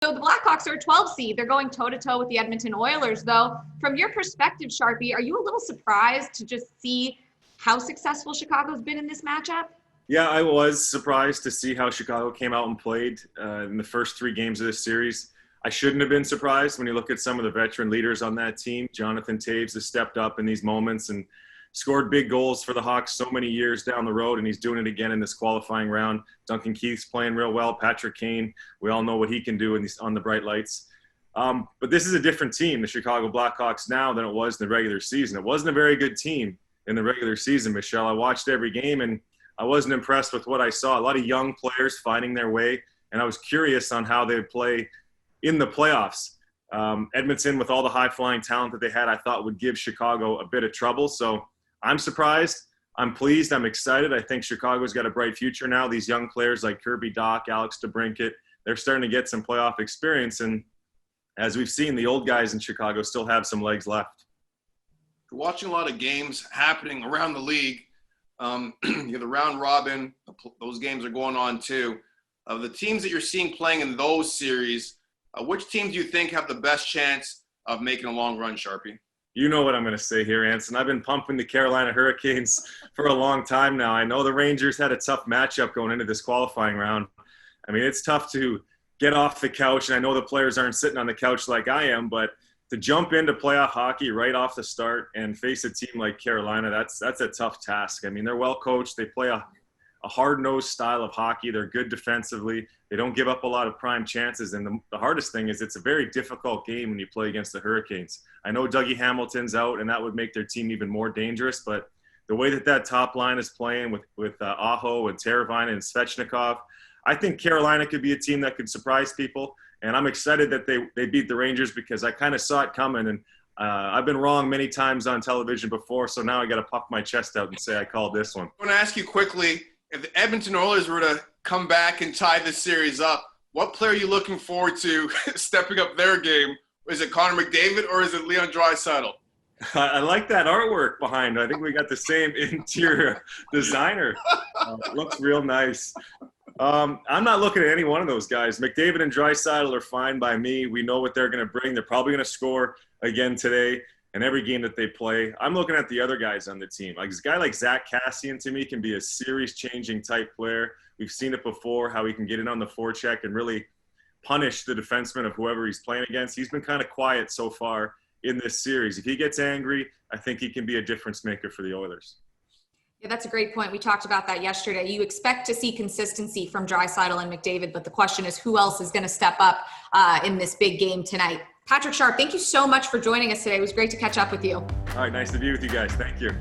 So the Blackhawks are a 12 seed. They're going toe-to-toe with the Edmonton Oilers, though. From your perspective, Sharpie, are you a little surprised to just see how successful Chicago's been in this matchup? Yeah, I was surprised to see how Chicago came out and played in the first 3 games of this series. I shouldn't have been surprised when you look at some of the veteran leaders on that team. Jonathan Toews has stepped up in these moments and scored big goals for the Hawks so many years down the road, and he's doing it again in this qualifying round. Duncan Keith's playing real well. Patrick Kane, we all know what he can do on the bright lights. But this is a different team, the Chicago Blackhawks, now than it was in the regular season. It wasn't a very good team in the regular season, Michelle. I watched every game, and I wasn't impressed with what I saw. A lot of young players finding their way, and I was curious on how they would play in the playoffs. Edmonton, with all the high-flying talent that they had, I thought would give Chicago a bit of trouble. So I'm surprised. I'm pleased. I'm excited. I think Chicago's got a bright future now. These young players like Kirby Dach, Alex DeBrincat, they're starting to get some playoff experience. And as we've seen, the old guys in Chicago still have some legs left. Watching a lot of games happening around the league. You have the round robin. Those games are going on too. Of the teams that you're seeing playing in those series, which teams do you think have the best chance of making a long run, Sharpie? You know what I'm going to say here, Anson. I've been pumping the Carolina Hurricanes for a long time now. I know the Rangers had a tough matchup going into this qualifying round. I mean, it's tough to get off the couch, and I know the players aren't sitting on the couch like I am, but to jump into playoff hockey right off the start and face a team like Carolina, that's a tough task. I mean, they're well coached. They play a hard-nosed style of hockey. They're good defensively. They don't give up a lot of prime chances. And the hardest thing is it's a very difficult game when you play against the Hurricanes. I know Dougie Hamilton's out, and that would make their team even more dangerous. But the way that top line is playing with Aho and Teravainen and Svechnikov, I think Carolina could be a team that could surprise people. And I'm excited that they beat the Rangers because I kind of saw it coming. And I've been wrong many times on television before, so now I got to puff my chest out and say I called this one. I want to ask you quickly, if the Edmonton Oilers were to come back and tie this series up, what player are you looking forward to stepping up their game? Is it Connor McDavid or is it Leon Draisaitl? I like that artwork behind. I think we got the same interior designer. It looks real nice. I'm not looking at any one of those guys. McDavid and Draisaitl are fine by me. We know what they're going to bring. They're probably going to score again today in every game that they play. I'm looking at the other guys on the team. Like a guy like Zach Kassian, to me, can be a series-changing type player. We've seen it before, how he can get in on the forecheck and really punish the defenseman of whoever he's playing against. He's been kind of quiet so far in this series. If he gets angry, I think he can be a difference maker for the Oilers. Yeah, that's a great point. We talked about that yesterday. You expect to see consistency from Draisaitl and McDavid, but the question is who else is going to step up in this big game tonight. Patrick Sharp, thank you so much for joining us today. It was great to catch up with you. All right, nice to be with you guys. Thank you.